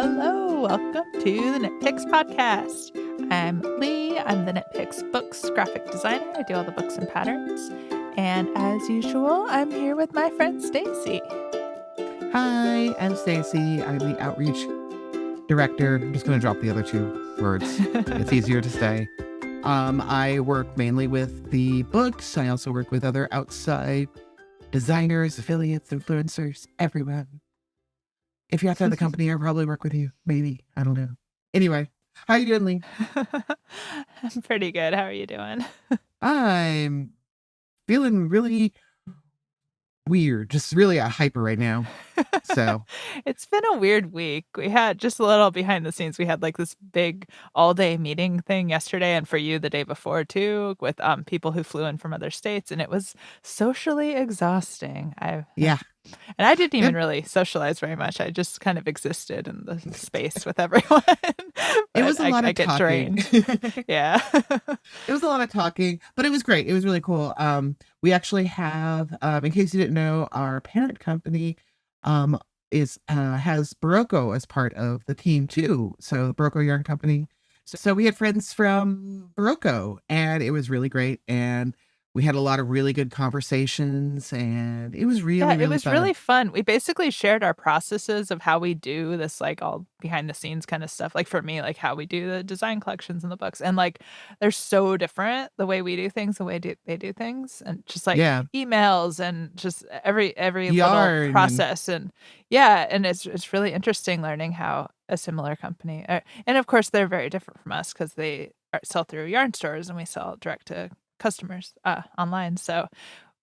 Hello, welcome to the Knitpicks podcast. I'm Lee. I'm the Knitpicks books graphic designer. I do all the books and patterns. And as usual, I'm here with my friend Stacey. Hi, I'm Stacey. I'm the outreach director. I'm just going to drop the other two words. It's easier to say. I work mainly with the books. I also work with other outside designers, affiliates, influencers, everyone. If you're outside the company, I'll probably work with you. Maybe. I don't know. Anyway, how you doing, Lee? I'm pretty good. How are you doing? I'm feeling really weird. Just really a hyper right now. So It's been a weird week. We had just a little behind the scenes. We had like this big all-day meeting thing yesterday, and for you the day before too, with people who flew in from other states, and it was socially exhausting. yeah. And I didn't even Yep. really socialize very much. I just kind of existed in the space with everyone. It was But a lot of get talking. drained. Yeah. It was a lot of talking, but it was great. It was really cool. We actually have, in case you didn't know, our parent company has Barocco as part of the team too. So the Barocco Yarn Company. So we had friends from Barocco, and it was really great. And we had a lot of really good conversations, and it was really, Yeah, it really was fun. really fun. We basically shared our processes of how we do this, like all behind the scenes kind of stuff. Like for me, like how we do the design collections and the books. And like they're so different the way we do things, the way they do things, and just like Yeah, emails and just every little yarn and process. And yeah, and it's really interesting learning how a similar company, and of course they're very different from us because they sell through yarn stores and we sell direct to customers online. So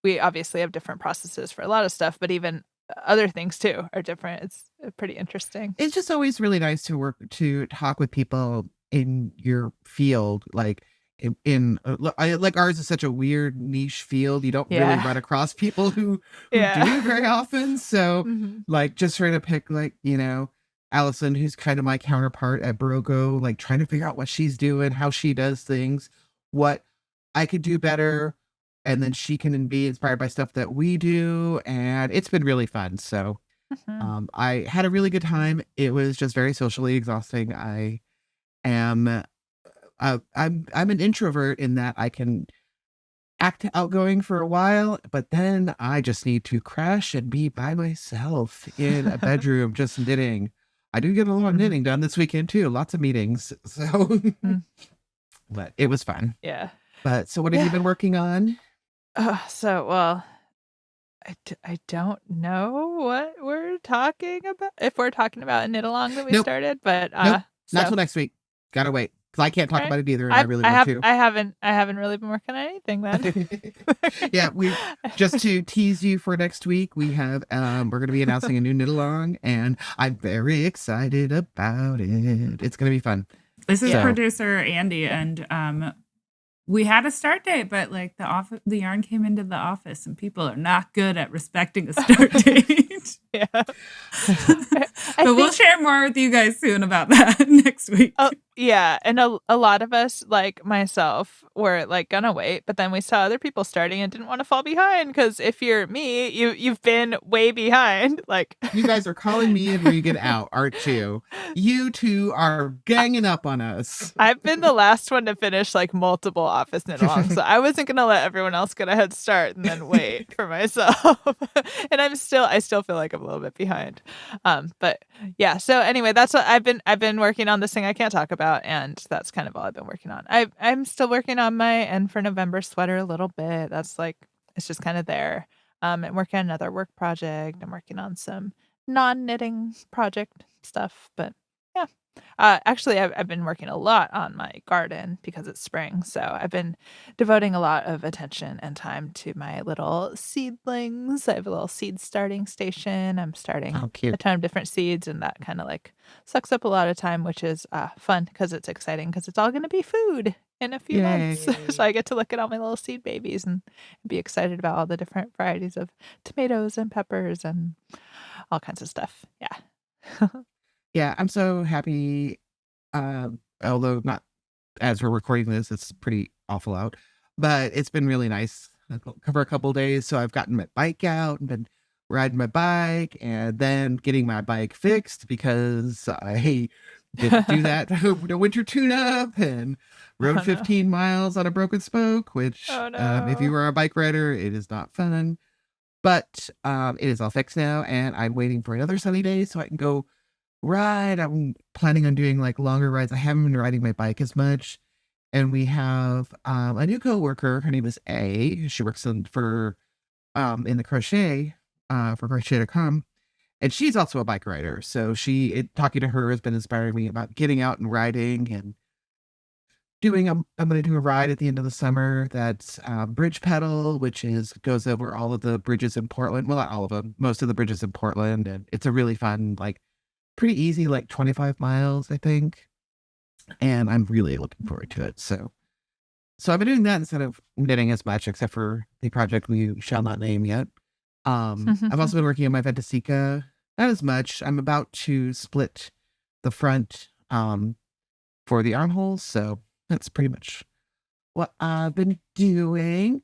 we obviously have different processes for a lot of stuff, but even other things too are different. It's pretty interesting. it's just always really nice to talk with people in your field, like like ours is such a weird niche field. You don't really Yeah. run across people who Yeah. do very often. So Mhm. like just trying to pick, like, Allison, who's kind of my counterpart at Brogo, like trying to figure out what she's doing, how she does things, what I could do better, and then she can be inspired by stuff that we do, and it's been really fun. So Mhm. I had a really good time. It was just very socially exhausting. I am I'm an introvert in that I can act outgoing for a while, but then I just need to crash and be by myself in a bedroom just knitting. I do get a lot of knitting done this weekend too. Lots of meetings. So Mm. but it was fun. Yeah. But so what have you Yeah. been working on? Well, I don't know what we're talking about. If we're talking about a knit along that we Nope. started, but Nope. Not so till next week. Gotta wait. Because I can't talk right. about it either, and I really want to. I haven't really been working on anything then. Yeah, we just to tease you for next week, we're gonna be announcing a new knit along, and I'm very excited about it. It's gonna be fun. This is Yeah. producer Andy, and we had a start date, but like the yarn came into the office, and people are not good at respecting a start date. Yeah. But we'll share more with you guys soon about that next week. Yeah, and a lot of us, like myself, were like gonna wait, but then we saw other people starting and didn't want to fall behind because if you're me, you've been way behind. Like You guys are calling me and Regan out, aren't you? You two are ganging up on us. I've been the last one to finish like multiple office knit alongs, so I wasn't gonna let everyone else get a head start and then wait for myself. And I still feel like I'm a little bit behind. But yeah. So anyway, that's what I've been working on this thing I can't talk about, and that's kind of all I've been working on. I'm still working on my End for November sweater a little bit. That's like it's just kind of there. I'm working on another work project. I'm working on some non-knitting project stuff, but yeah. Actually, I've been working a lot on my garden because it's spring. So I've been devoting a lot of attention and time to my little seedlings. I have a little seed starting station. I'm starting Oh, a cute. ton of different seeds, and that kind of like sucks up a lot of time, which is fun because it's exciting because it's all going to be food in a few months. Yay. So I get to look at all my little seed babies and be excited about all the different varieties of tomatoes and peppers and all kinds of stuff. Yeah. Yeah, I'm so happy. Although not as we're recording this, it's pretty awful out, but it's been really nice for a couple of days. So I've gotten my bike out and been riding my bike and then getting my bike fixed because I didn't do that the winter tune-up and rode Oh, no. 15 miles on a broken spoke, which Oh, if you no. are a bike rider, it is not fun. But it is all fixed now, and I'm waiting for another sunny day so I can go ride. I'm planning on doing like longer rides. I haven't been riding my bike as much. And we have a new coworker. Her name is A. She works in the crochet for crochet.com. And she's also a bike rider. So talking to her has been inspiring me about getting out and riding and I'm going to do a ride at the end of the summer that's bridge pedal, which goes over all of the bridges in Portland. Well, not all of them, most of the bridges in Portland. And it's a really fun, like pretty easy, like 25 miles, I think. And I'm really looking forward to it. So I've been doing that instead of knitting as much, except for the project we shall not name yet. I've also been working on my Ventisika, not as much. I'm about to split the front for the armholes, so that's pretty much what I've been doing.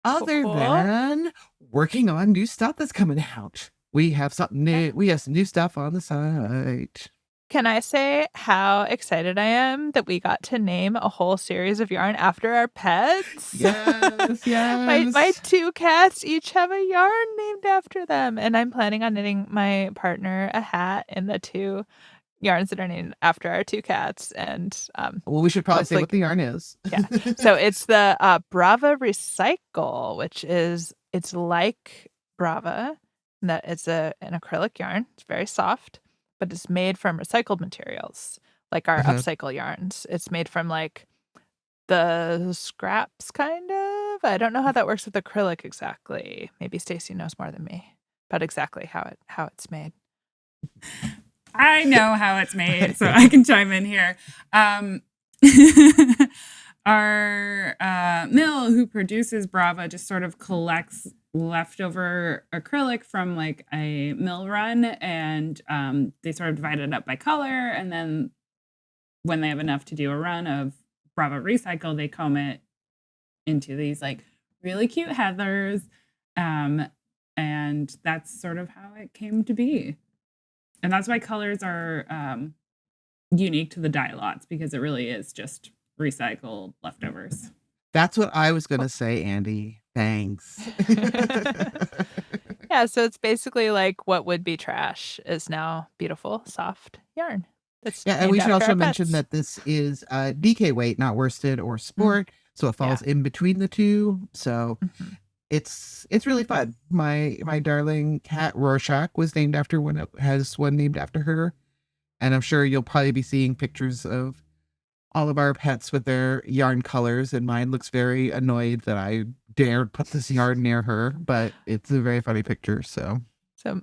Other Cool. than working on new stuff that's coming out. We have something new. We have some new stuff on the site. Can I say how excited I am that we got to name a whole series of yarn after our pets? Yes, yes. My two cats each have a yarn named after them, and I'm planning on knitting my partner a hat in the two yarns that are named after our two cats. And well, we should probably say what the yarn is. Yeah. So it's the Brava Recycle, which it's like Brava, and that it's an acrylic yarn. It's very soft, but it's made from recycled materials, like our upcycle yarns. It's made from like the scraps, kind of. I don't know how that works with acrylic exactly. Maybe Stacey knows more than me about exactly how it's made. I know how it's made, so I can chime in here. Our mill who produces Brava just sort of collects leftover acrylic from like a mill run, and they sort of divide it up by color, and then when they have enough to do a run of Brava Recycle, they comb it into these like really cute heathers, and that's sort of how it came to be. And that's why colors are unique to the dye lots, because it really is just recycled leftovers. That's what I was going to say, Andy. Thanks. Yeah, so it's basically like what would be trash is now beautiful, soft yarn. And we should also mention that this is DK weight, not worsted or sport, so it falls in between the two. So it's really fun. My darling cat Rorschach was named after one. Has one named after her, and I'm sure you'll probably be seeing pictures of all of our pets with their yarn colors. And mine looks very annoyed that I dared put this yarn near her, but it's a very funny picture. So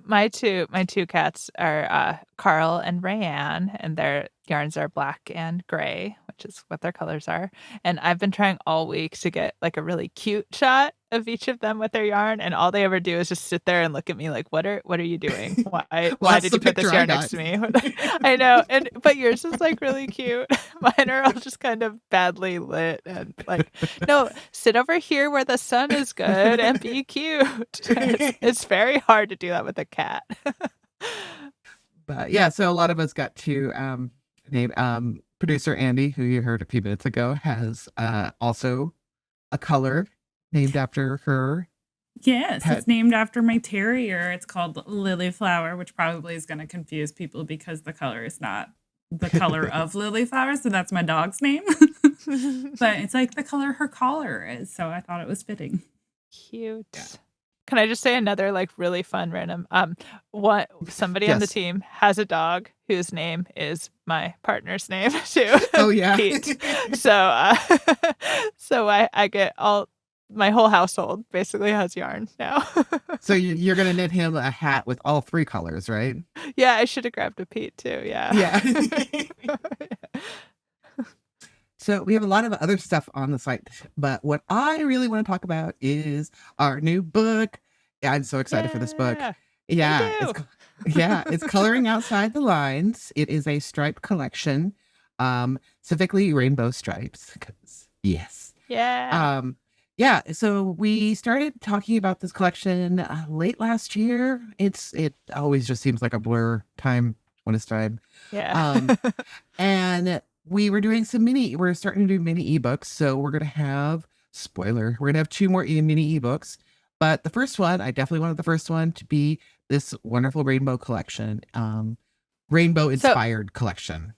my two cats are Carl and Rayanne, and their yarns are black and gray, which is what their colors are. And I've been trying all week to get like a really cute shot of each of them with their yarn, and all they ever do is just sit there and look at me like, what are you doing? Why did you put this yarn next to me? I know, but yours is like really cute. Mine are all just kind of badly lit and like, no, sit over here where the sun is good and be cute. It's very hard to do that with a cat. But yeah, so a lot of us got to name producer Andy, who you heard a few minutes ago, has also a color named after her. Yes, it's named after my terrier. It's called Lily Flower, which probably is going to confuse people because the color is not the color of lily flower, so that's my dog's name. But it's like the color her collar is, so I thought it was fitting. Cute. Yeah. Can I just say another like really fun random? Somebody on the team has a dog whose name is my partner's name too. Oh yeah, Pete. So so I get my whole household basically has yarn now. So you're gonna knit him a hat with all three colors, right? Yeah, I should have grabbed a Pete too. Yeah. Yeah. So we have a lot of other stuff on the site, but what I really want to talk about is our new book. Yeah, I'm so excited for this book. Yeah, it's Coloring Outside the Lines. It is a stripe collection, specifically rainbow stripes. Yes. Yeah. Yeah, so we started talking about this collection late last year. It always just seems like a blur time when it's time. Yeah. Um, and we're starting to do mini ebooks. So we're gonna have spoiler, we're gonna have two more mini ebooks. But the first one, I definitely wanted the first one to be this wonderful rainbow collection, rainbow So inspired collection.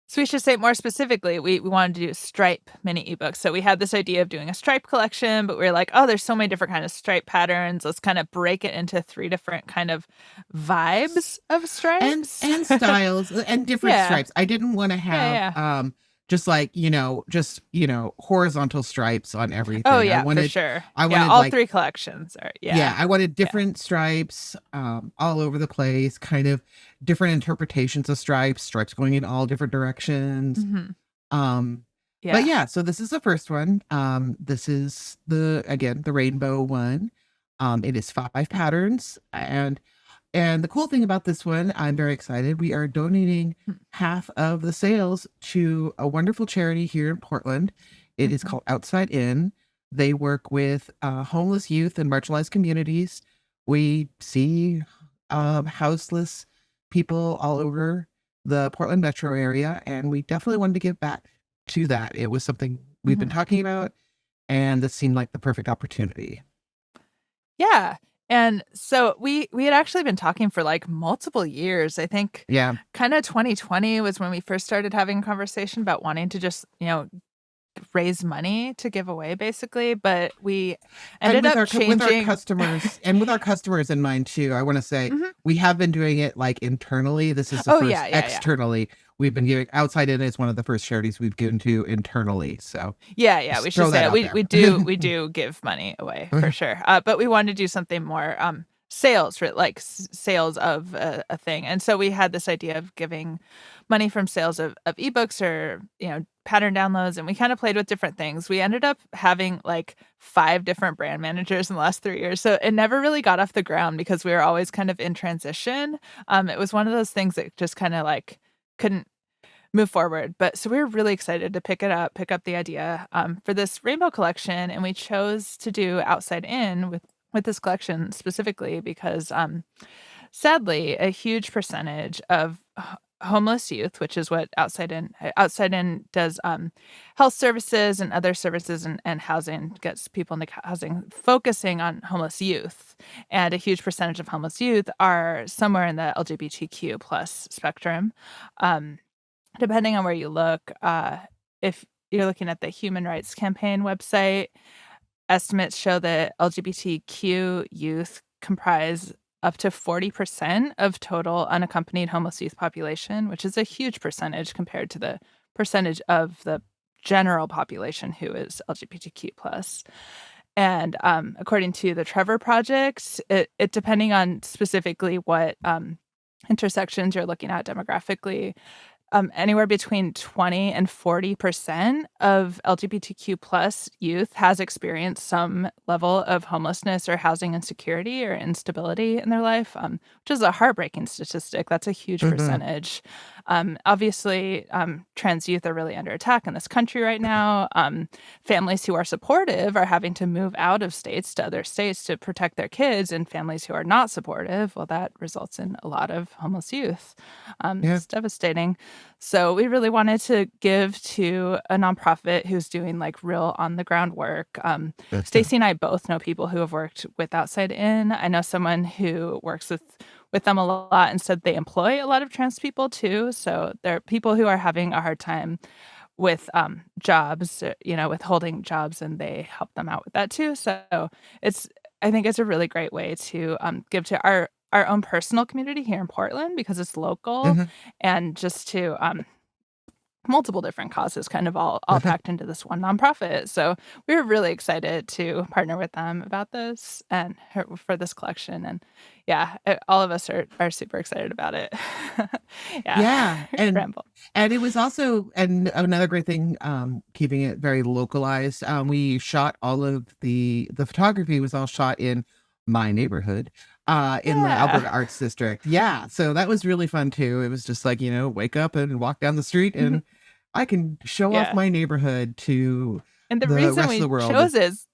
So we should say more specifically, we wanted to do stripe mini ebooks. So we had this idea of doing a stripe collection, but we were like, oh, there's so many different kind of stripe patterns. Let's kind of break it into 3 different kind of vibes of stripes. And styles and different Yeah. stripes. I didn't want to Yeah. have just like, horizontal stripes on everything. Oh I yeah, for wanted sure. I Yeah, wanted all like 3 collections are I wanted Yeah. different stripes all over the place, kind of different interpretations of stripes going in all different directions. Mhm. Um but Yeah. yeah, so this is the first one. This is the rainbow one. It is 5 patterns, and the cool thing about this one, I'm very excited. We are donating Mm, half of the sales to a wonderful charity here in Portland. It is mhm. called Outside In. They work with homeless youth and marginalized communities. We see houseless people all over the Portland metro area, and we definitely wanted to give back to that. It was something we've been Mhm. talking about, and this seemed like the perfect opportunity. Yeah. And so we had actually been talking for like multiple years. I think Yeah. kind of 2020 was when we first started having a conversation about wanting to just, raise money to give away basically, but we And ended up changing. with our customers in mind too, I want to say Mhm. we have been doing it like internally. This is the Oh yeah, first yeah, yeah. externally. We've been giving Outside In is one of the first charities we've given to internally. So Yeah, yeah, we just should throw say that it. out We do give money away for there. sure. But we wanted to do something more sales, like sales of a thing. And so we had this idea of giving money from sales of ebooks or, pattern downloads, and we kind of played with different things. We ended up having like 5 different brand managers in the last 3 years. So it never really got off the ground because we were always kind of in transition. It was one of those things that just kind of like couldn't move forward. But so we were really excited to pick up the idea for this rainbow collection, and we chose to do Outside In with this collection specifically because sadly a huge percentage of homeless youth, which is what Outside In does, health services and other services and housing, gets people into housing, focusing on homeless youth, and a huge percentage of homeless youth are somewhere in the LGBTQ plus spectrum. um, Depending on where you look, if you're looking at the Human Rights Campaign website, estimates show that LGBTQ youth comprise up to 40% of total unaccompanied homeless youth population, which is a huge percentage compared to the percentage of the general population who is LGBTQ plus. And according to the Trevor Project, it depending on specifically what intersections you're looking at demographically, anywhere between 20 and 40% of LGBTQ plus youth has experienced some level of homelessness or housing insecurity or instability in their life, which is a heartbreaking statistic. That's a huge Mhm. percentage. Obviously, trans youth are really under attack in this country right now. Families who are supportive are having to move out of states to other states to protect their kids, and families who are not supportive, well, that results in a lot of homeless youth. Yeah. It's devastating. So we really wanted to give to a nonprofit who's doing like real on the ground work. Gotcha. Stacey and I both know people who have worked with Outside In. I know someone who works with them a lot and said they employ a lot of trans people too. So there are people who are having a hard time with jobs, with holding jobs, and they help them out with that too. So it's I think it's a really great way to give to our own personal community here in Portland because it's local, Mhm. and just to multiple different causes kind of all packed into this one nonprofit. So we were really excited to partner with them about this and for this collection. And yeah, all of us are super excited about it. Yeah. Yeah, and Ramble. it was also and another great thing, keeping it very localized. We shot all of the photography was all shot in my neighborhood, in the Yeah. Alberta Arts District. Yeah, so that was really fun too. It was just like, wake up and walk down the street, Mhm. and I can show off Yeah. my neighborhood to And the the reason rest of we the world. chose is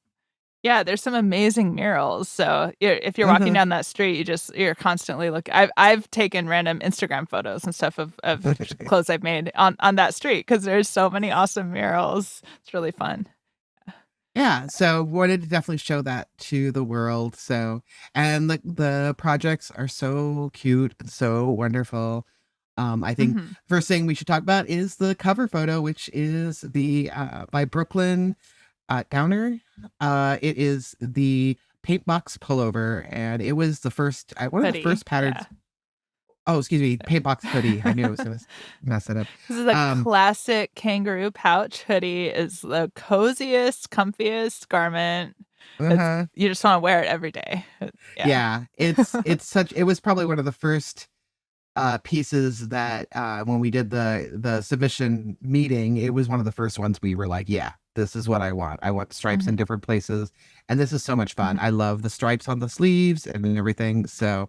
Yeah, there's some amazing murals. So if you're walking Uh-huh. down that street, you're constantly looking. I've taken random Instagram photos and stuff of clothes I've made on that street because there's so many awesome murals. It's really fun. Yeah, so wanted to definitely show that to the world. So, and the projects are so cute and so wonderful. I think Mhm. first thing we should talk about is the cover photo, which is the by Brooklyn Downer. It is the paint box pullover, and it was the first one of the Hoodie. first patterns. Yeah. Oh, excuse me, paint box hoodie. I knew I was gonna mess it up. This is a Um, classic kangaroo pouch hoodie. Is the coziest, comfiest garment. It's uh-huh. you just want to wear it every day. Yeah. Yeah, it was probably one of the first pieces that when we did the submission meeting, it was one of the first ones we were like, yeah, this is what I want. I want stripes in Mhm. different places, and this is so much fun. Mhm. I love the stripes on the sleeves and everything. So,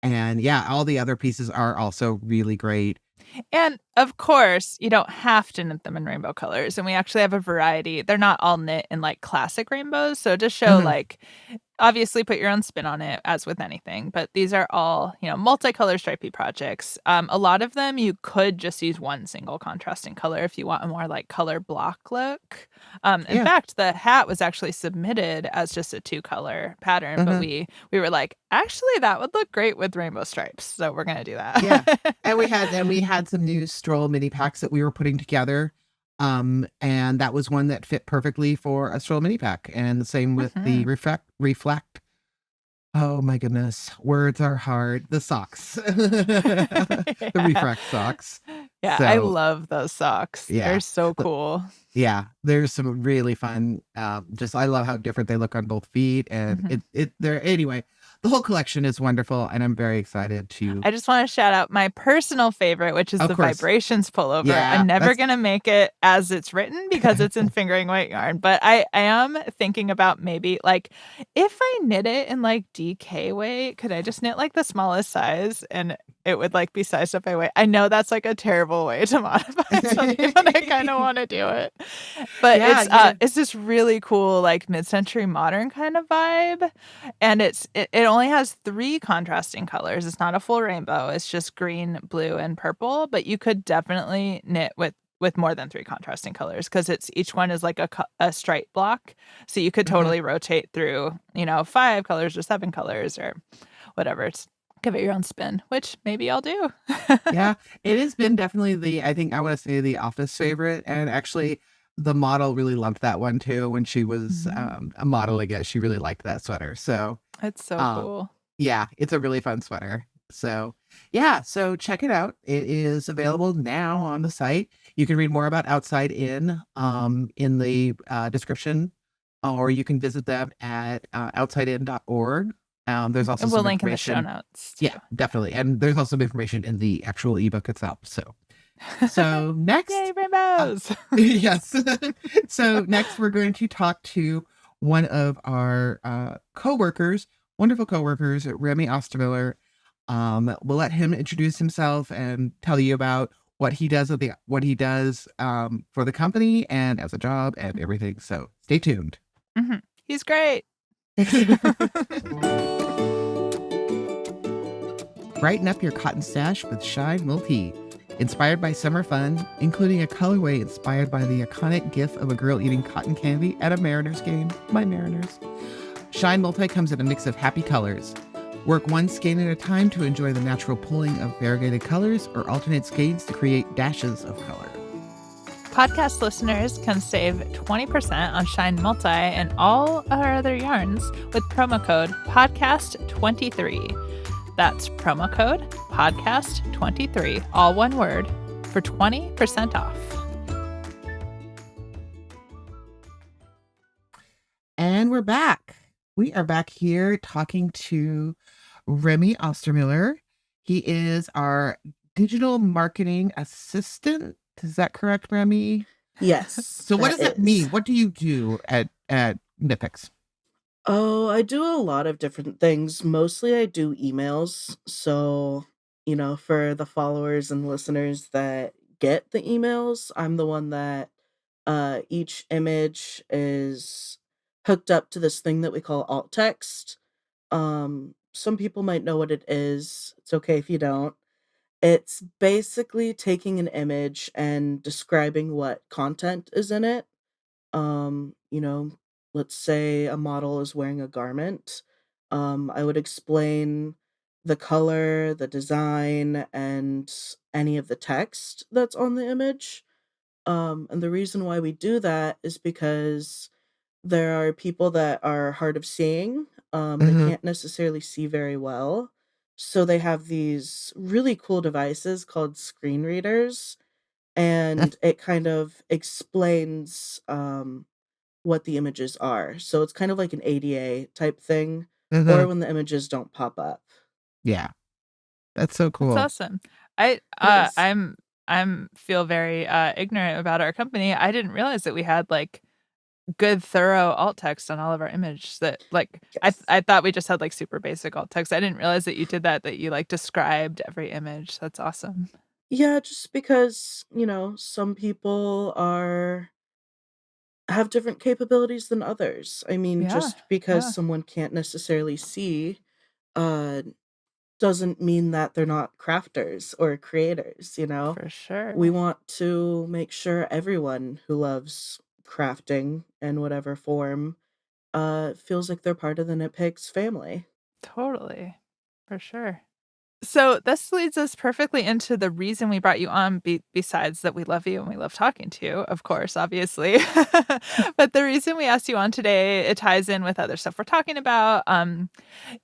and yeah, all the other pieces are also really great. And of course, you don't have to knit them in rainbow colors. And we actually have a variety. They're not all knit in like classic rainbows. So just show Mhm, like obviously put your own spin on it as with anything, but these are all, multicolor stripey projects. A lot of them you could just use one single contrasting color if you want a more like color block look. In yeah, fact, the hat was actually submitted as just a two color pattern, but uh-huh, we were like, actually that would look great with rainbow stripes. So we're gonna do yeah. that. And we had some new stroll mini packs that we were putting together. And that was one that fit perfectly for a stroll mini pack. And the same with the Mhm. reflect. Oh my goodness, words are hard. The socks, the Yeah. refract socks. Yeah, I So love those socks. They're yeah, so the- cool. yeah. There's some really fun. Just I love how different they look on both feet, and Mhm. they're anyway. The whole collection is wonderful, and I'm very excited to. I just wanna shout out my personal favorite, which is Of the course, vibrations pullover. I'm yeah. never That's gonna make it as it's written because it's in fingering weight yarn, but I am thinking about maybe, like, if I knit it in, like, DK weight, could I just knit, like, the smallest size and it would, like, be sized up by weight? I know that's, like, a terrible way to modify something, but I kinda wanna do it. But yeah. You know, it's this really cool, like, mid-century modern kind of vibe, and it only has 3 contrasting colors. It's not a full rainbow. It's just green, blue, and purple, but you could definitely knit with more than 3 contrasting colors because it's each one is like a stripe block. So you could uh-huh. totally rotate through, 5 colors or 7 colors or whatever. It's give it your own spin, which maybe I'll do. Yeah, it has been definitely I think I want to say the office favorite. And actually, the model really loved that one too when she was Mhm. modeling it. She really liked that sweater. So, It's so um, cool. yeah, it's a really fun sweater. So, yeah, so check it out. It is available now on the site. You can read more about Outside in the description, or you can visit them at outsidein.org. There's also And we'll some link in the show information. notes too. Yeah, definitely. And there's also some information in the actual ebook itself. So Yay, next, uh, rainbows! yes. So next, we're going to talk to one of our coworkers, wonderful coworkers, Remi Ostermiller. We'll let him introduce himself and tell you about what he does for the company and as a job and everything. So stay tuned. Mhm. He's great. Brighten up your cotton stash with Shine Multi. Inspired by summer fun, including a colorway inspired by the iconic gif of a girl eating cotton candy at a Mariners game. My Mariners. Shine Multi comes in a mix of happy colors. Work one skein at a time to enjoy the natural pulling of variegated colors, or alternate skeins to create dashes of color. Podcast listeners can save 20% on Shine Multi and all our other yarns with promo code podcast23. That's promo code podcast23, all one word, for 20% off. And we're back. We are back here talking to Remi Ostermiller. He is our digital marketing assistant. Is that correct, Remi? Yes, So what that does that is. mean? What do you do at knitpicks? Oh, I do a lot of different things. Mostly I do emails. So, for the followers and listeners that get the emails, I'm the one that each image is hooked up to this thing that we call alt text. Some people might know what it is. It's okay if you don't. It's basically taking an image and describing what content is in it. You know, let's say a model is wearing a garment. I would explain the color, the design, and any of the text that's on the image. And the reason why we do that is because there are people that are hard of seeing. They Hmm. can't necessarily see very well. So they have these really cool devices called screen readers, and it kind of explains what the images are. So it's kind of like an ADA type thing, Hmm. or when the images don't pop up. Yeah, that's so That's cool. awesome. I It is. I'm feel very ignorant about our company. I didn't realize that we had like good thorough alt text on all of our images that like Yes. I thought we just had like super basic alt text. I didn't realize that you did that you like described every image. That's awesome. Yeah, just because, some people have different capabilities than others. I mean, Yeah. just because Yeah. someone can't necessarily see, uh, doesn't mean that they're not crafters or creators. For We sure. want to make sure everyone who loves crafting in whatever form, feels like they're part of the Nitpicks family. Totally. For sure. So this leads us perfectly into the reason we brought you on, besides that we love you and we love talking to you, of course, obviously. But the reason we asked you on today, it ties in with other stuff we're talking about.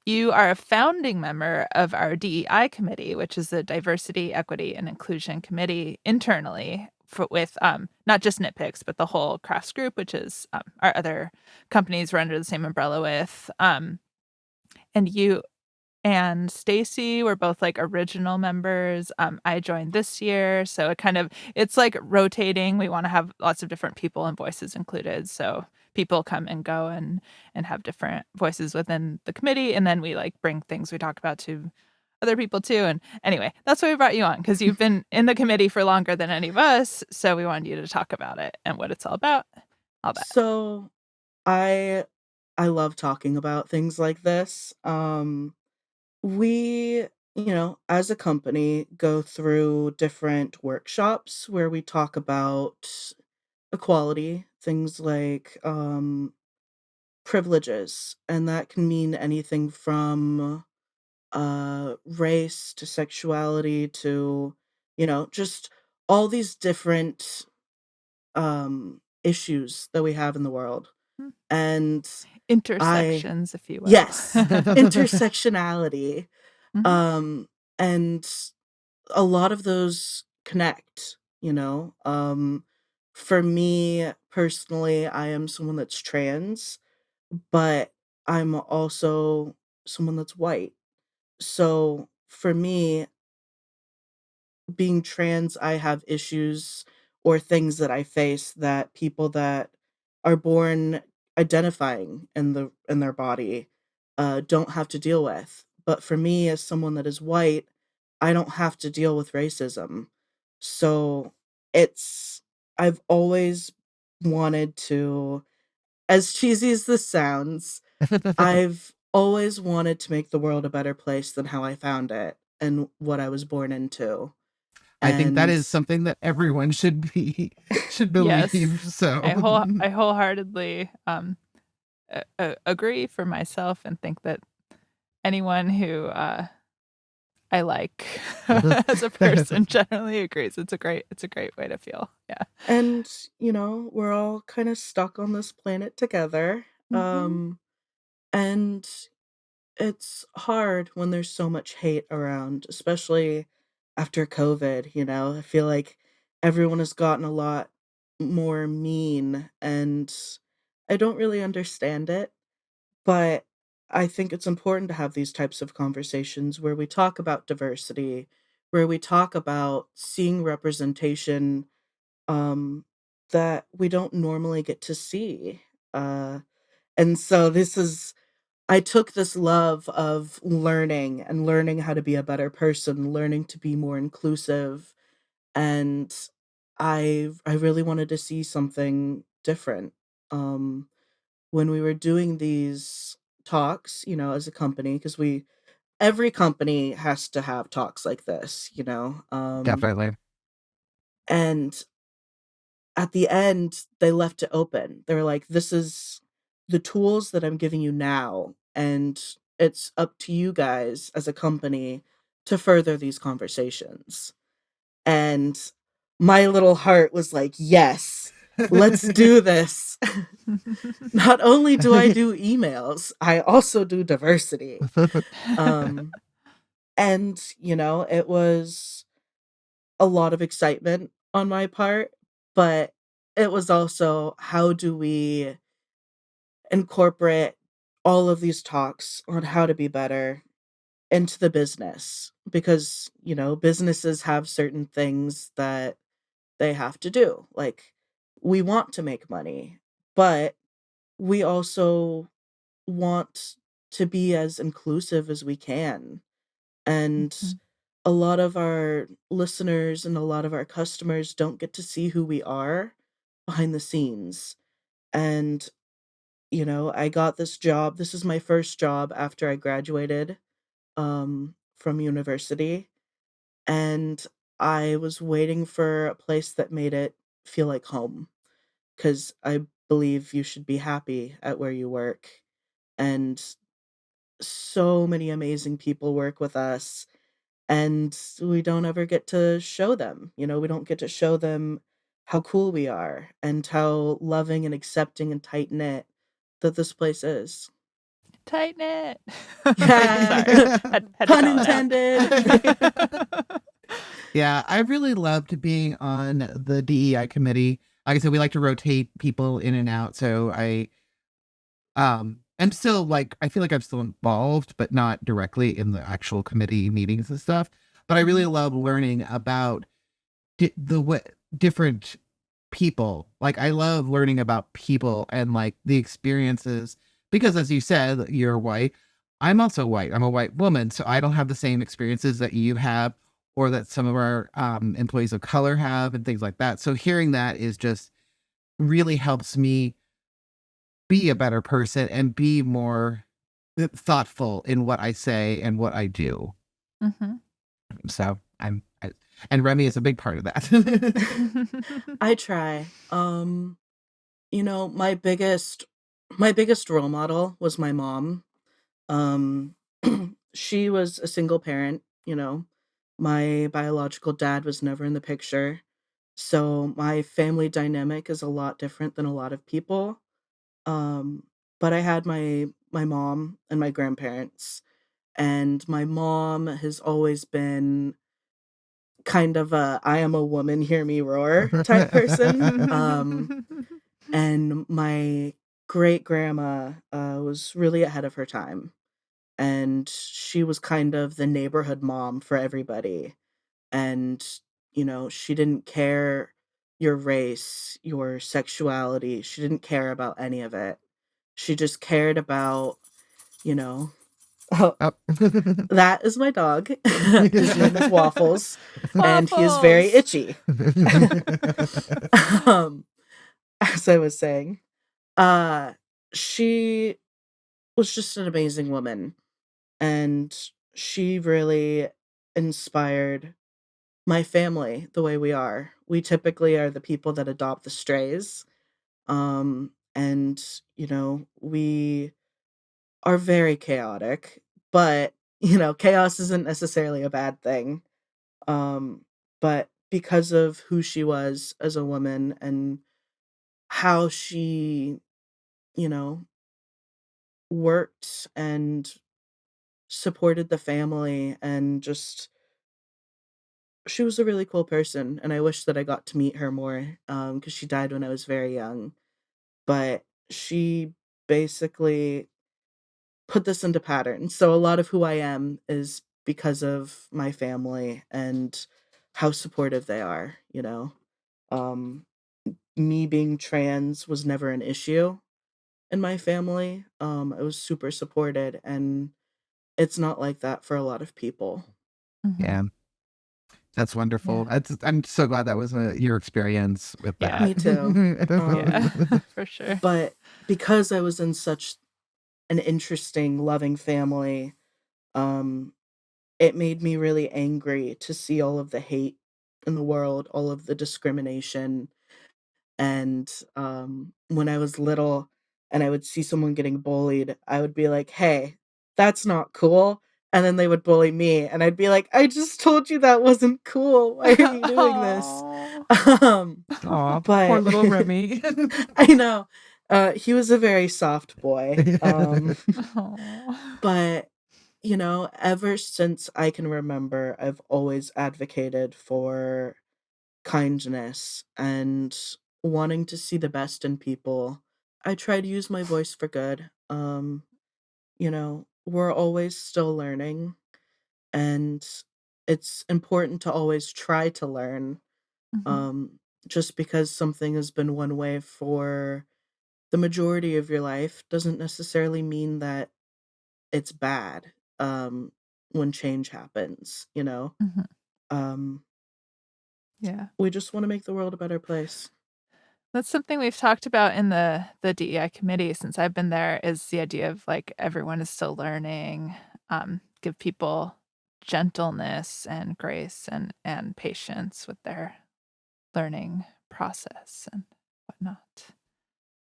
You are a founding member of our DEI committee, which is the Diversity, Equity, and Inclusion Committee internally with not just Knitpicks, but the whole crafts group, which is our other companies we're under the same umbrella with. And you and Stacey were both, like, original members. I joined this year, so it's, like, rotating. We wanna have lots of different people and voices included, so people come and go and have different voices within the committee, and then we, like, bring things we talk about to other people too, and anyway, that's why we brought you on because 'cause you've been in the committee for longer than any of us, so we wanted you to talk about it and what it's all about, all that. So, I I love talking about things like this. We, as a company, go through different workshops where we talk about equality, things like, privileges, and that can mean anything from, race to sexuality to, just all these different, issues that we have in the world. Mm. And I Intersections, if you will. yes, intersectionality, Mhm. um, and a lot of those connect. For me personally, I am someone that's trans, but I'm also someone that's white. So for me, being trans, I have issues or things that I face that people that are born identifying in their body don't have to deal with. But for me, as someone that is white, I don't have to deal with racism. So it's I've always wanted to, as cheesy as this sounds, I've always wanted to make the world a better place than how I found it and what I was born into. I think that And is something that everyone should Yes. believe. So I wholeheartedly, agree for myself and think that anyone who, I like as a person generally agrees. It's a great way to feel. Yeah. and, we're all kinda stuck on this planet together, Mhm. and it's hard when there's so much hate around, especially after COVID. I feel like everyone has gotten a lot more mean, and I don't really understand it. But I think it's important to have these types of conversations where we talk about diversity, where we talk about seeing representation, um, that we don't normally get to see. Uh, and so I took this love of learning and learning how to be a better person, learning to be more inclusive, and I really wanted to see something different. Um, when we were doing these talks, as a company, because every company has to have talks like this, Definitely. and at the end, they left it open. They were like, "This is the tools that I'm giving you now, and it's up to you guys as a company to further these conversations." And my little heart was like, "Yes, let's do this." Not only do I do emails, I also do diversity. Um, and, it was a lot of excitement on my part, but it was also how do we incorporate all of these talks on how to be better into the business? Because, businesses have certain things that they have to do. Like, we want to make money, but we also want to be as inclusive as we can. And Mhm. a lot of our listeners and a lot of our customers don't get to see who we are behind the scenes. And, I got this job. This is my first job after I graduated from university. And I was waiting for a place that made it feel like home because I believe you should be happy at where you work. And so many amazing people work with us, and we don't ever get to show them. We don't get to show them how cool we are and how loving and accepting and tight knit that this place is. Tight knit. Yeah, Sorry. Had to pun call it intended. out. Yeah, I really loved being on the DEI committee. Like I said, we like to rotate people in and out. So I'm still like, I feel like I'm still involved, but not directly in the actual committee meetings and stuff. But I really Mhm. love learning about different people. Like, I love learning about people and like the experiences because, as you said, you're white. I'm also white. I'm a white woman, so I don't have the same experiences that you have or that some of our employees of color have and things like that. So hearing that is just really helps me be a better person and be more thoughtful in what I say and what I do. Mhm. So and Remi is a big part of that. I try. My biggest role model was my mom. Um, she was a single parent. My biological dad was never in the picture. So my family dynamic is a lot different than a lot of people. Um, but I had my mom and my grandparents, and my mom has always been kind of a "I am a woman, hear me roar" type person. And my great grandma was really ahead of her time, and she was kind of the neighborhood mom for everybody. And she didn't care your race, your sexuality. She didn't care about any of it. She just cared about, you know oh, Oh. that is my dog. His name is Waffles, and he is very Waffles. itchy. um as I was saying, uh she was just an amazing woman, and she really inspired my family the way we are. We typically are the people that adopt the strays. And we are very chaotic, but chaos isn't necessarily a bad thing. Um, but because of who she was as a woman and how she, you know, worked and supported the family, and just she was a really cool person, and I wish that I got to meet her more because she died when I was very young. But she basically put this into pattern. So a lot of who I am is because of my family and how supportive they are. Um, Me being trans was never an issue in my family. I was super supported, and it's not like that for a lot of people. Mhm. Yeah. That's wonderful. Yeah. I'm so glad that was your experience with Yeah. that. Me too. Yeah, for sure. But because I was in such an interesting, loving family, um, it made me really angry to see all of the hate in the world, all of the discrimination. And when I was little and I would see someone getting bullied, I would be like, hey, that's not cool. And then they would bully me, and I'd be like, I just told you that wasn't cool. Why are you doing this? Aw. Um, Aw, poor but little Remy. I know. He was a very soft boy. Aw. But, ever since I can remember, I've always advocated for kindness and wanting to see the best in people. I try to use my voice for good. We're always still learning, and it's important to always try to learn. Mhm, Um, just because something has been one way for the majority of your life doesn't necessarily mean that it's bad, when change happens, you know? mhm. Um, Yeah. we just wanna make the world a better place. That's something we've talked about in the DEI committee since I've been there, is the idea of, like, everyone is still learning, give people gentleness and grace and patience with their learning process and whatnot.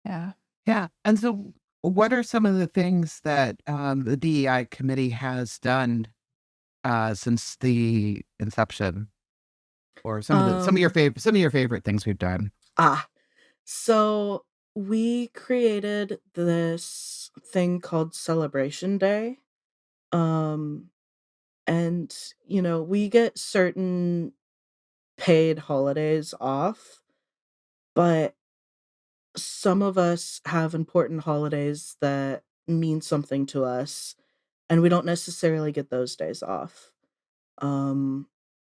Yeah. Yeah. And so, what are some of the things that the DEI committee has done since the inception, or Um, some of your favorite things we've done? ah, so we created this thing called Celebration Day, um, and, we get certain paid holidays off, but some of us have important holidays that mean something to us, and we don't necessarily get those days off. Um,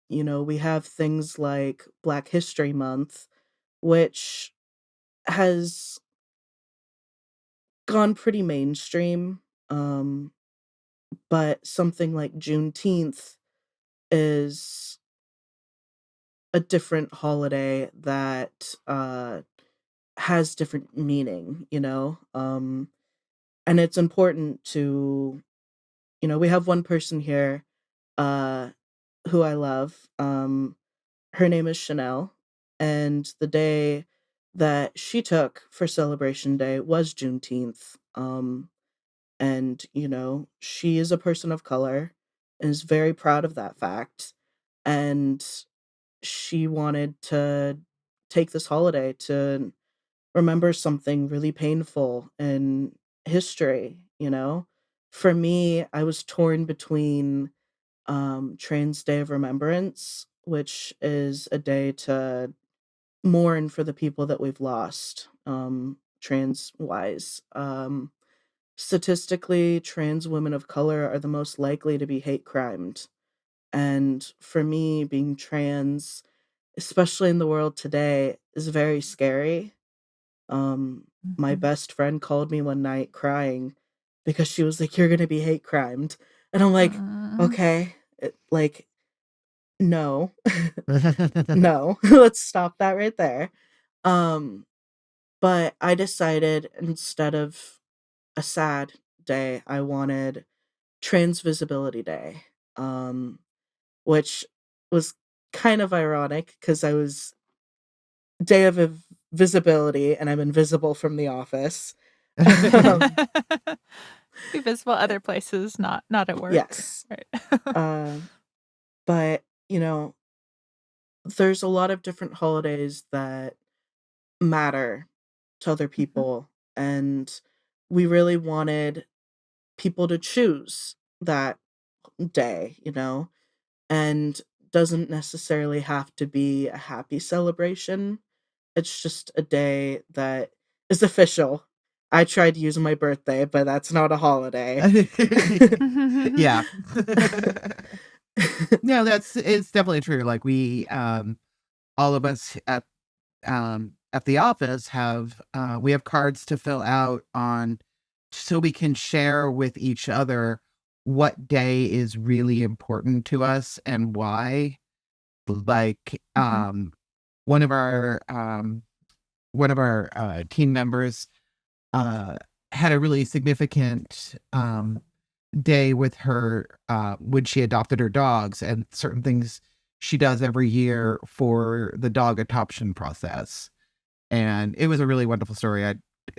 we have things like Black History Month, which has gone pretty mainstream. Um, but something like Juneteenth is a different holiday that has different meaning. And it's important to, we have one person here uh, who I love. Her name is Chanel, and the day that she took for Celebration Day was Juneteenth. And, she is a person of color and is very proud of that fact. And she wanted to take this holiday to remember something really painful in history. For me, I was torn between Trans Day of Remembrance, which is a day to mourn for the people that we've lost, trans wise. Statistically, trans women of color are the most likely to be hate crimed. And for me, being trans, especially in the world today, is very scary. My Mhm. best friend called me one night crying because she was like, "You're gonna be hate crimed." And I'm like, Mm. "Okay." Like, no. No. Let's stop that right there. Um, but I decided instead of a sad day, I wanted Trans Visibility Day, which was kind of ironic because I was day of visibility and I'm invisible from the office. Um, Be visible other places, not at work, yes. right? Um, but, there's a lot of different holidays that matter to other Mhm, people, and we really wanted people to choose that day, and doesn't necessarily have to be a happy celebration. It's just a day that is official. I tried using my birthday, but that's not a holiday. Yeah. No, it's definitely true. Like, all of us at the office we have cards to fill out on, so we can share with each other what day is really important to us and why. Like Mhm. one of our team members uh had a really significant day with her when she adopted her dogs, and certain things she does every year for the dog adoption process. And it was a really wonderful story.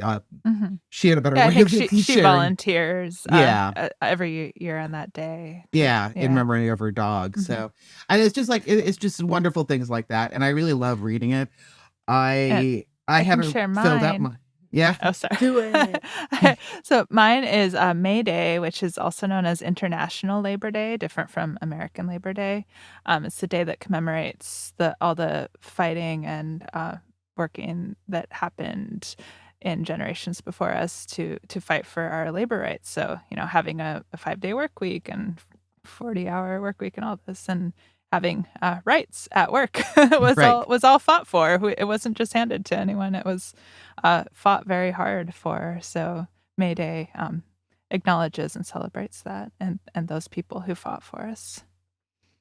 Uh, Mhm. she had a better Yeah, I way think of she sharing. volunteers, Yeah. every year on that day. Yeah, in Yeah. memory of her dog. Mhm. So, and it's just like it's just wonderful things like that, and I really love reading it. And I I can haven't share filled out mine. my yeah. Oh, sorry. Do it. So mine is May Day, which is also known as International Labor Day, different from American Labor Day. It's the day that commemorates all the fighting and working that happened in generations before us to fight for our labor rights. So, having a 5-day work week and 40-hour work week and all this, and having rights at work Right. was all fought for. It wasn't just handed to anyone. It was fought very hard for. So May Day acknowledges and celebrates that and those people who fought for us.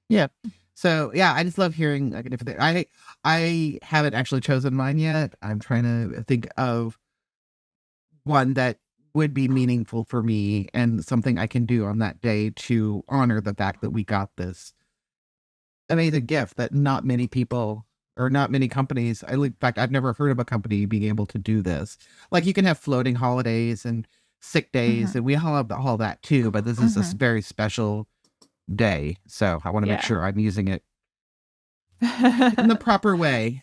Yeah. So, yeah, I just love hearing like a different thing. I haven't actually chosen mine yet. I'm trying to think of one that would be meaningful for me and something I can do on that day to honor the fact that we got this amazing gift that not many people or not many companies. In fact, I've never heard of a company being able to do this. Like you can have floating holidays and sick days, Hmm. and we all have all that too. But this is a Hmm. very special day, so I want to make Yeah. sure I'm using it in the proper way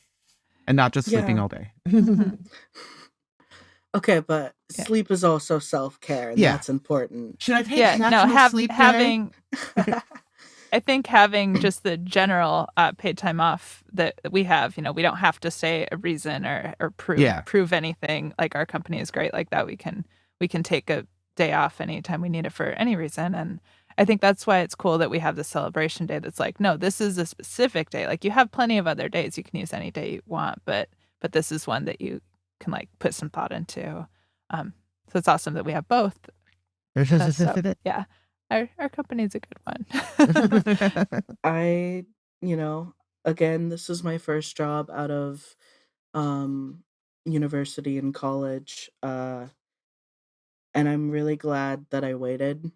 and not just sleeping Yeah. all day. Hmm. Okay, but Yeah. sleep is also self-care, and Yeah. that's important. Should I take Yeah. No, National Sleep Day? having I think having just the general paid time off that we have, we don't have to say a reason or Yeah. prove anything. Like our company is great like that. We can take a day off anytime we need it for any reason. And I think that's why it's cool that we have the celebration day that's like, no, this is a specific day. Like you have plenty of other days you can use any day you want, but this is one that you can like put some thought into. So it's awesome that we have both. So yeah, our company's a good one. I, you know, again, this is my first job out of um university and college. And I'm really glad that I waited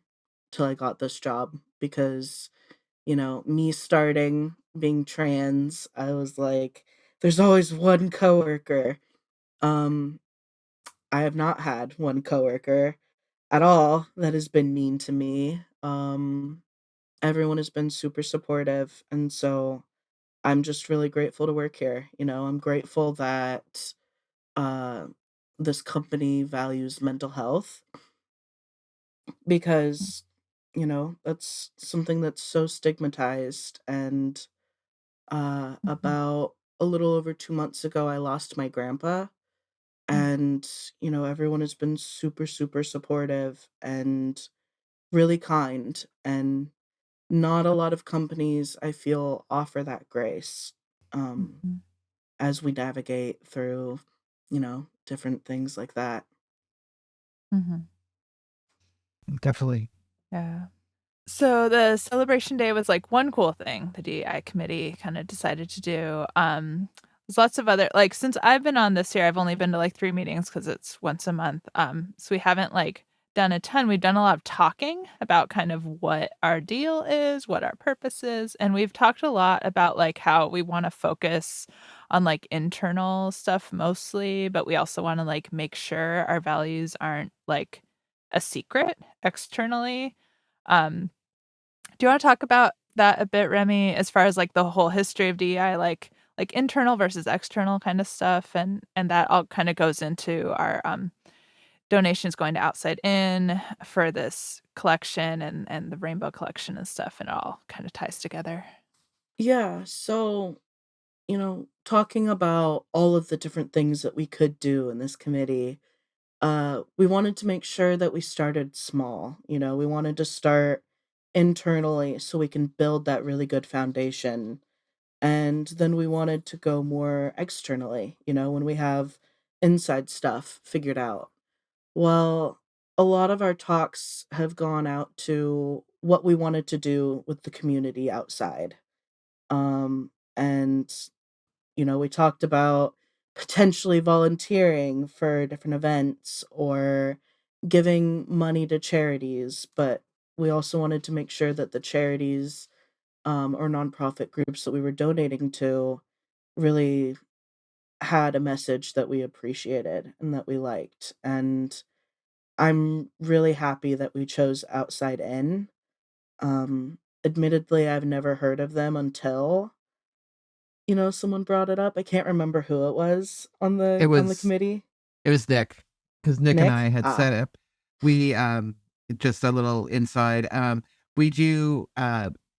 till I got this job because, me starting being trans, I was like, there's always one coworker. Um, I have not had one coworker at all that has been mean to me. Everyone has been super supportive, and so I'm just really grateful to work here. I'm grateful that uh, this company values mental health because, that's something that's so stigmatized. And Mhm. about a little over 2 months ago, I lost my grandpa. Mm. And, everyone has been super, super supportive and really kind. And not a lot of companies, I feel, offer that grace Mhm. as we navigate through, different things like that. Mhm. Definitely. Yeah. So the celebration day was like one cool thing the DEI committee kind of decided to do. There's lots of other like since I've been on this year, I've only been to like 3 meetings because it's once a month. So we haven't like done a ton. We've done a lot of talking about kind of what our deal is, what our purpose is, and we've talked a lot about like how we want to focus on like internal stuff mostly, but we also want to like make sure our values aren't like a secret externally. Um, do you wanna talk about that a bit, Remy, as far as, like, the whole history of DEI, like internal versus external kinda stuff, and that all kinda goes into our, donations going to Outside In for this collection and the rainbow collection and stuff, and it all kinda ties together. Yeah. So, talking about all of the different things that we could do in this committee, we wanted to make sure that we started small. We wanted to start internally so we can build that really good foundation. And then we wanted to go more externally, when we have inside stuff figured out. Well, a lot of our talks have gone out to what we wanted to do with the community outside. And, we talked about potentially volunteering for different events or giving money to charities, but we also wanted to make sure that the charities or nonprofit groups that we were donating to really had a message that we appreciated and that we liked. And I'm really happy that we chose Outside In. Admittedly, I've never heard of them until, someone brought it up. I can't remember who it was on It the was committee. it was Nick, because Nick and I Nick? had Ah. set up. We just a little inside. We do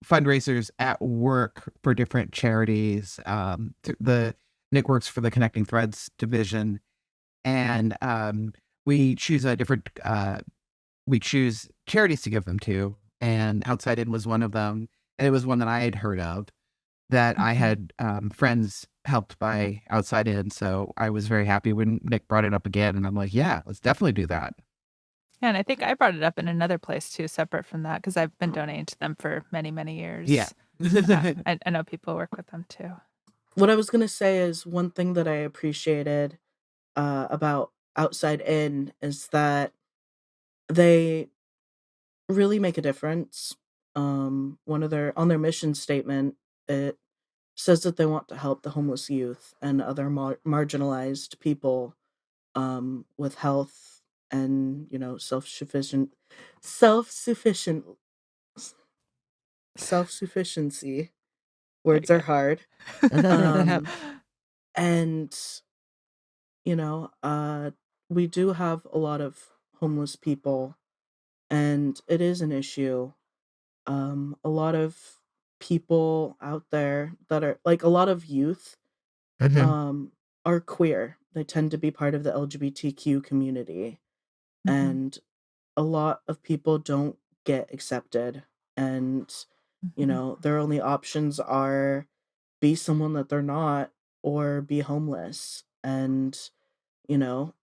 fundraisers at work for different charities. The Nick works for the Connecting Threads division, and we choose a different we choose charities to give them to, and Outside In was one of them, and it was one that I had heard of, that I Mhm. had friends helped by Outside In, so I was very happy when Nick brought it up again, and I'm like, yeah, let's definitely do that. Yeah, and I think I brought it up in another place too, separate from that, because I've been donating to them for many, many Yeah. years. I know people work with them too. What I was gonna say is one thing that I appreciated about Outside In is that they really make a difference. One of their on their mission statement, it says that they want to help the homeless youth and other marginalized people with health and self sufficient self sufficiency. There Words you are hard. Um, and you know, uh, we do have a lot of homeless people, and it is an issue. A lot of people out there that are like a lot of youth Mhm. um, are queer. They tend to be part of the LGBTQ community, Mhm, and a lot of people don't get accepted. And, mhm, their only options are be someone that they're not or be homeless. And, you know,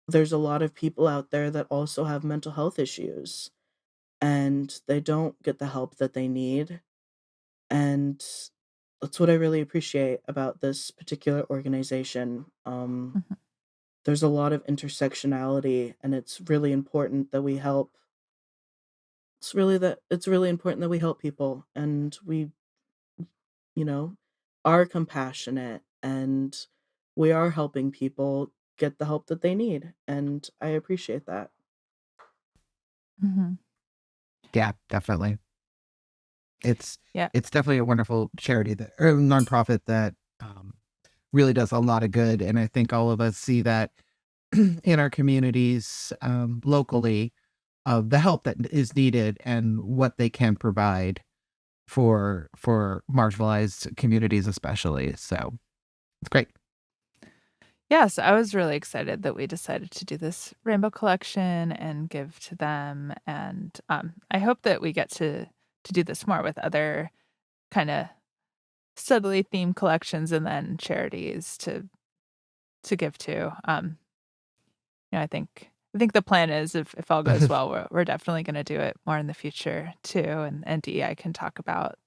there's a lot of people out there that also have mental health issues and they don't get the help that they need. And that's what I really appreciate about this particular organization. mhm, There's a lot of intersectionality, and it's really important that we help people and we, you know, are compassionate and we are helping people get the help that they need. And I appreciate that. mhm. Yeah, definitely. It's Yeah. it's definitely a wonderful charity that or nonprofit that really does a lot of good, and I think all of us see that in our communities locally of the help that is needed and what they can provide for marginalized communities, especially. So it's great. Yes, I was really excited that we decided to do this rainbow collection and give to them, and, I hope that we get to do this more with other kinda subtly themed collections and then charities to give to. I think the plan is if all goes well, we're definitely gonna do it more in the future too, and DEI can talk about,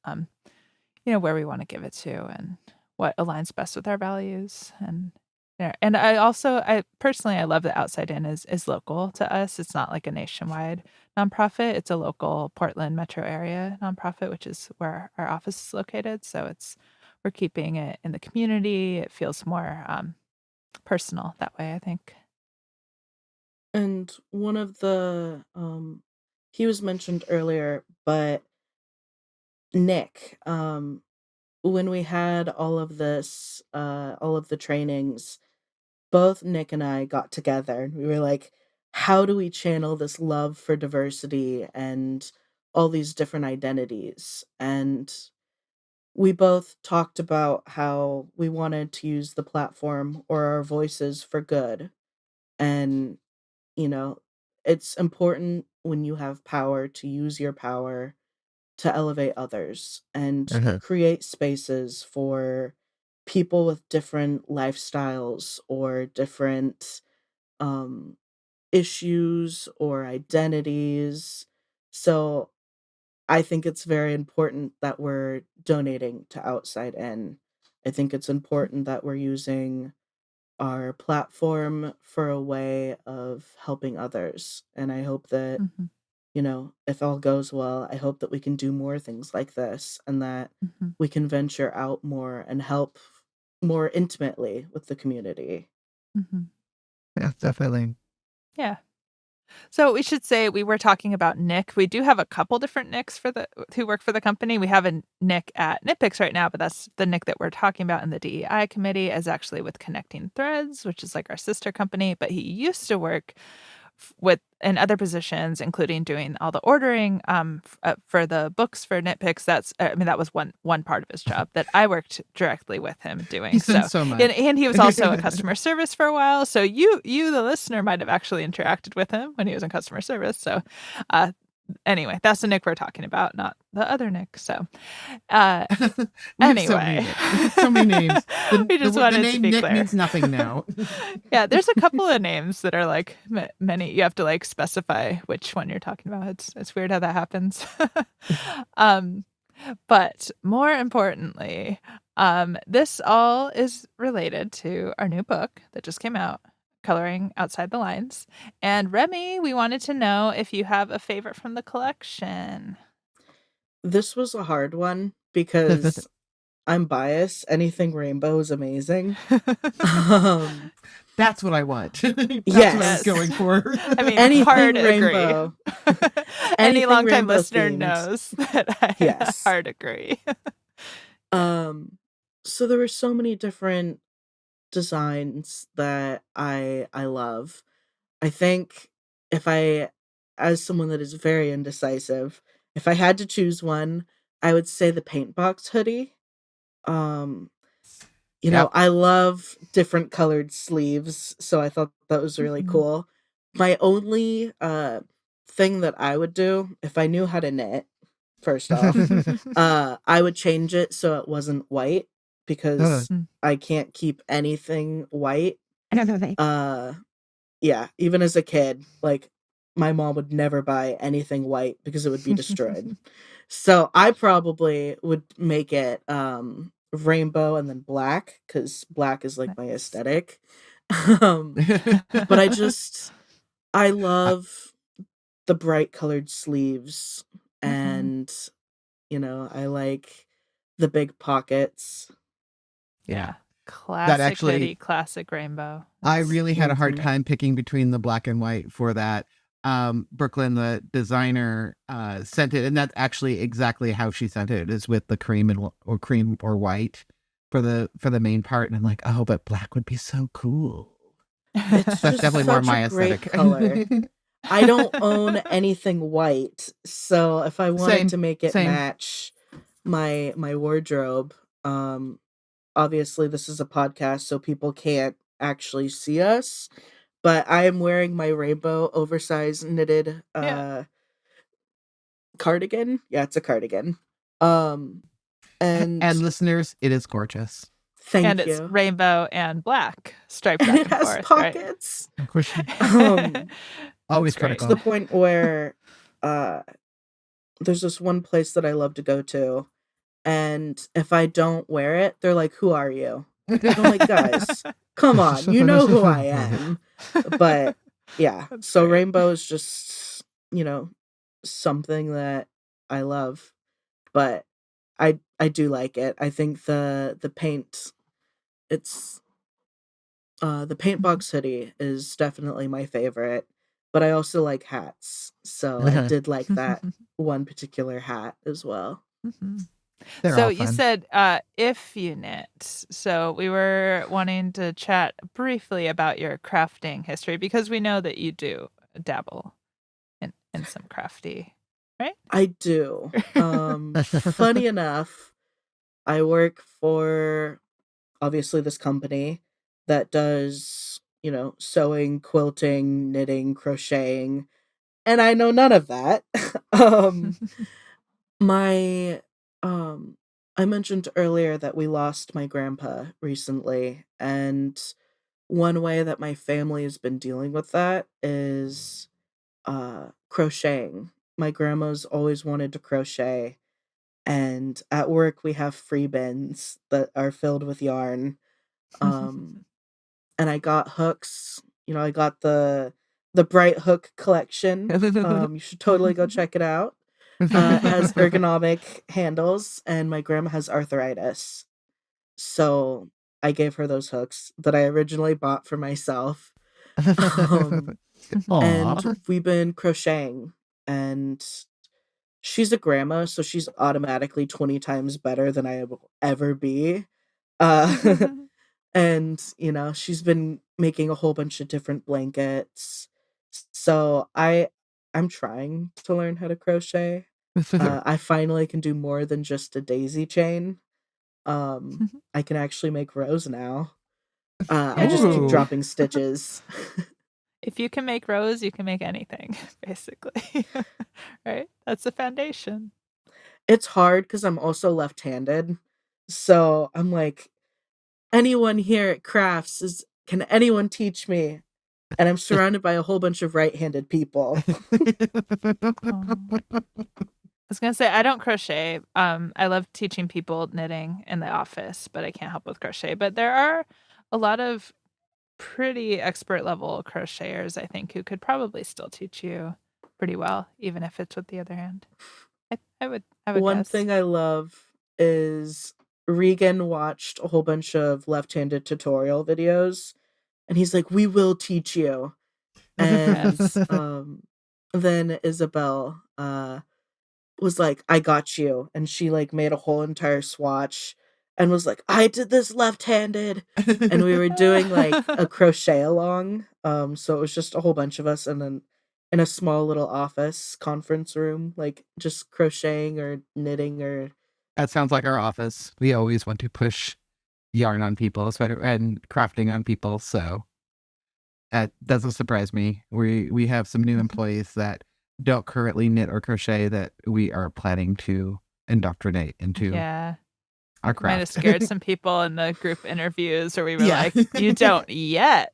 where we wanna give it to and what aligns best with our values, and yeah, and I personally, I love that Outside In is local to us. It's not like a nationwide nonprofit. It's a local Portland metro area nonprofit, which is where our office is located, so we're keeping it in the community. It feels more, personal that way, I think. And one of he was mentioned earlier, but Nick, when we had all of the trainings, both Nick and I got together and we were like, how do we channel this love for diversity and all these different identities? And we both talked about how we wanted to use the platform or our voices for good. And, you know, it's important when you have power to use your power to elevate others and Mhm. create spaces for people with different lifestyles or different um, issues or identities. So I think it's very important that we're donating to Outside In. I think it's important that we're using our platform for a way of helping others. And I hope that, Mhm, if all goes well, I hope that we can do more things like this and that mhm, we can venture out more and help more intimately with the community. mhm. Yeah, definitely. Yeah. So we should say we were talking about Nick. We do have a couple different Nicks who work for the company. We have a Nick at Knitpicks right now, but that's the Nick that we're talking about in the DEI committee is actually with Connecting Threads, which is like our sister company. But he used to work with in other positions, including doing all the ordering for the books for Knitpicks. That was one part of his job that I worked directly with him doing. He's done So so much. and he was also a customer service for a while. So you the listener might have actually interacted with him when he was in customer service. So uh anyway, that's the Nick we're talking about, not the other Nick. So uh We have so many anyway. names. So many names. We just The wanted to name be Nick clear. means nothing now. Yeah, there's a couple of names that are like many. You have to like specify which one you're talking about. It's weird how that happens. um, but more importantly, this all is related to our new book that just came out, Coloring Outside the Lines. And Remi, we wanted to know if you have a favorite from the collection. This was a hard one because I'm biased. Anything rainbow is amazing. Um, That's what I want. That's what I was yes. going for. I mean, Anything hard rainbow. agree. Any Anything longtime rainbow listener themed. knows that I Yes. hard agree. So there were so many different designs that I love. I think if I, as someone that is very indecisive, if I had to choose one, I would say the paint box hoodie. Um, Yep. I love different colored sleeves, so I thought that was really Mhm. cool. My only thing that I would do if I knew how to knit, first off, I would change it so it wasn't white because Mm. I can't keep anything white. Uh yeah, even as a kid, like my mom would never buy anything white because it would be destroyed. So I probably would make it rainbow and then black cuz black is like my Nice. aesthetic. But I love the bright colored sleeves and I like the big pockets. Yeah. That Classic actually, hoodie, classic rainbow. I That's really had a hard Mhm. time picking between the black and white for that. Brooklyn, the designer, sent it, and that's actually exactly how she sent it. Is with the cream or white for the main part, and I'm like, oh, but black would be so cool. It's That's just definitely more such a my great aesthetic. color. I don't own anything white, so if I wanted Same, to make it same. match my wardrobe, obviously this is a podcast, so people can't actually see us, but I am wearing my rainbow oversized knitted Yeah. cardigan. Yeah, it's a cardigan. Um, and And listeners, it is gorgeous. And thank it's you. rainbow and black striped And back it and has forth, right? Of pockets. course, Um, always That's great. to the critical. point where uh there's this one place that I love to go to, and if I don't wear it, they're like, "Who are you?" And I'm like, "Guys, come on, you know who I am." But yeah, That's so great. rainbow is just, something that I love, but I do like it. I think the paint it's the paint Mhm. box hoodie is definitely my favorite, but I also like hats. So I did like that one particular hat as well. Mhm. They're So all you fun. said if you knit. So we were wanting to chat briefly about your crafting history because we know that you do dabble in some crafty, right? I do. Funny enough, I work for obviously this company that does, sewing, quilting, knitting, crocheting, and I know none of that. um my I mentioned earlier that we lost my grandpa recently, and one way that my family has been dealing with that is crocheting. My grandma's always wanted to crochet, And at work, we have free bins that are filled with yarn. Um, and I got hooks. I got the Bright Hook collection. You should totally go check it out. It has ergonomic handles, and my grandma has arthritis. So I gave her those hooks that I originally bought for myself. And Aw. we've been crocheting, and she's a grandma, so she's automatically 20 times better than I will ever be. Uh, and, she's been making a whole bunch of different blankets. So I'm trying to learn how to crochet. I finally can do more than just a daisy chain. I can actually make rows now. I just keep Ooh. dropping stitches. If you can make rows, you can make anything, basically. Right? That's the foundation. It's hard because I'm also left-handed. So I'm like, anyone here at Crafts can anyone teach me? And I'm surrounded by a whole bunch of right-handed people. I was gonna say I don't crochet. I love teaching people knitting in the office, but I can't help with crochet. But there are a lot of pretty expert level crocheters, I think, who could probably still teach you pretty well, even if it's with the other hand. I would One guess. thing I love is Regan watched a whole bunch of left-handed tutorial videos, and he's like, "We will teach you." And then Isabel was like, "I got you," and she like made a whole entire swatch and was like, "I did this left-handed," and we were doing like a crochet along. So it was just a whole bunch of us, and then in a small little office conference room, like just crocheting or knitting or That sounds like our office. We always want to push yarn on people and crafting on people. So that doesn't surprise me. We have some new employees that don't currently knit or crochet that we are planning to indoctrinate into Yeah. our Might have craft. scared some people in the group interviews where we were Yeah. like, "You don't yet."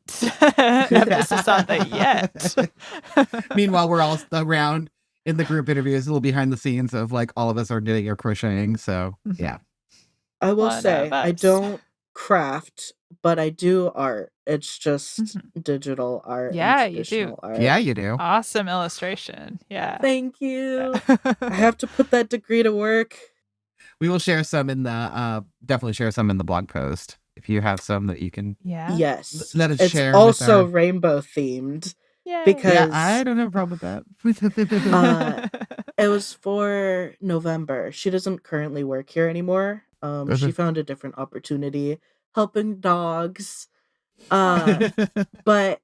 Emphasis on the yet. Meanwhile, we're all around in the group interviews, a little behind the scenes of like all of us are knitting or crocheting. So yeah. I will One say of I us. don't craft, but I do art. It's just digital art Yeah, and you do. traditional art. Yeah, you do. Awesome illustration. Yeah. Thank you. I have to put that degree to work. We will share some in the definitely share some in the blog post if you have some that you can. Yeah. Yes. Let us It's share with also our- rainbow themed Yay. because Yeah, I don't have a problem with that. it was for November. She doesn't currently work here anymore. She found a different opportunity helping dogs. But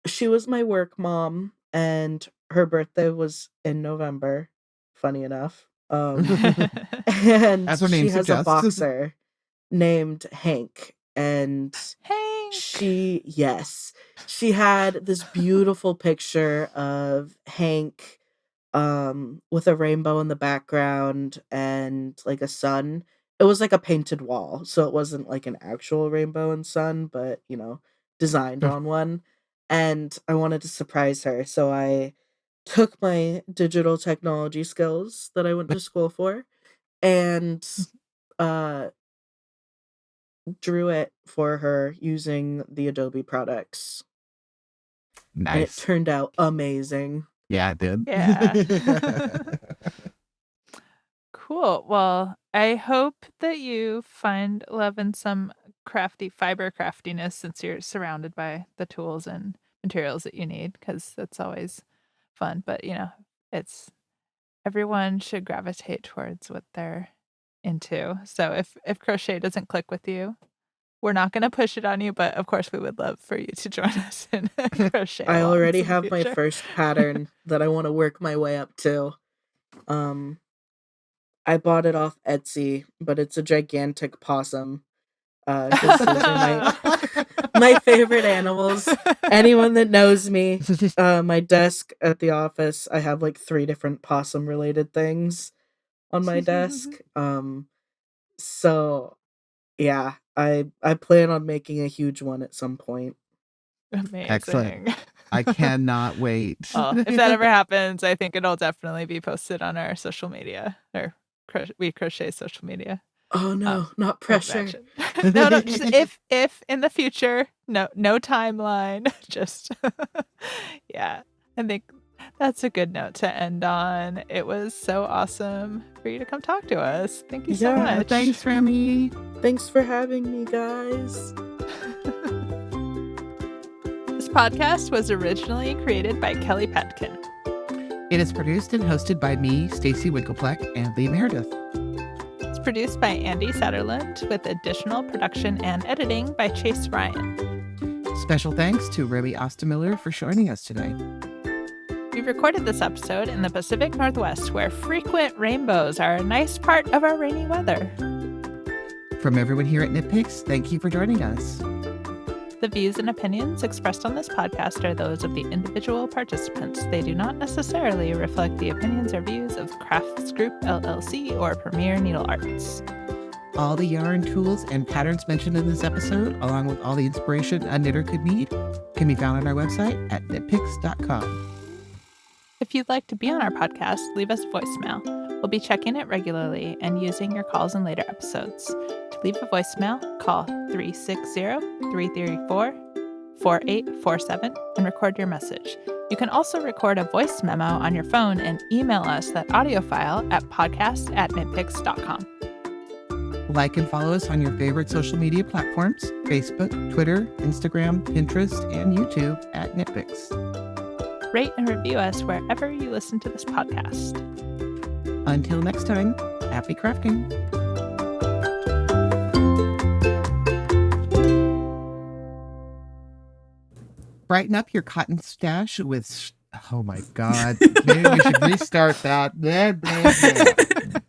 she was my work mom, and her birthday was in November, funny enough. And As her name she has a suggests. boxer named Hank, and Hank. she had this beautiful picture of Hank with a rainbow in the background and like a sun. It was like a painted wall, so it wasn't like an actual rainbow and sun, but designed on one. And I wanted to surprise her, so I took my digital technology skills that I went to school for and drew it for her using the Adobe products. And it Nice. turned out amazing. Yeah, it did. Yeah. Cool. Well, I hope that you find love in some crafty fiber craftiness since you're surrounded by the tools and materials that you need, because that's always fun. But it's everyone should gravitate towards what they're into. So if crochet doesn't click with you, we're not going to push it on you, but of course we would love for you to join us in crochet. I alongs already in the have my future. first pattern that I want to work my way up to. I bought it off Etsy, but it's a gigantic possum. 'Cause those are my favorite animals. Anyone that knows me, my desk at the office, I have like 3 different possum related things on my desk. So yeah, I plan on making a huge one at some point. Amazing. Excellent. I cannot wait. Well, if that ever happens, I think it'll definitely be posted on our social media or We Crochet social media. Oh no, not pressure. No, just if in the future, no timeline, just yeah. I think that's a good note to end on. It was so awesome for you to come talk to us. Thank you so much. Thanks, Remi. Thanks for having me, guys. This podcast was originally created by Kelly Petkin. It is produced and hosted by me, Stacey Winklepleck, and Lee Meredith. It's produced by Andy Satterland with additional production and editing by Chase Ryan. Special thanks to Remi Ostemiller for joining us today. We recorded this episode in the Pacific Northwest, where frequent rainbows are a nice part of our rainy weather. From everyone here at Knitpicks, thank you for joining us. The views and opinions expressed on this podcast are those of the individual participants. They do not necessarily reflect the opinions or views of Crafts Group LLC or Premier Needle Arts. All the yarn, tools, and patterns mentioned in this episode, along with all the inspiration a knitter could need, can be found on our website at knitpicks.com. If you'd like to be on our podcast, leave us a voicemail. We'll be checking it regularly and using your calls in later episodes. To leave a voicemail, call 360-334-4847 and record your message. You can also record a voice memo on your phone and email us that audio file at podcast@knitpicks.com. Like and follow us on your favorite social media platforms, Facebook, Twitter, Instagram, Pinterest, and YouTube at Knitpicks. Rate and review us wherever you listen to this podcast. Until next time, happy crafting. Brighten up your cotton stash with... Oh my God. Maybe we should restart that.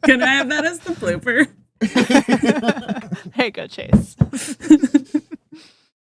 Can I have that as the blooper? There you go, Chase.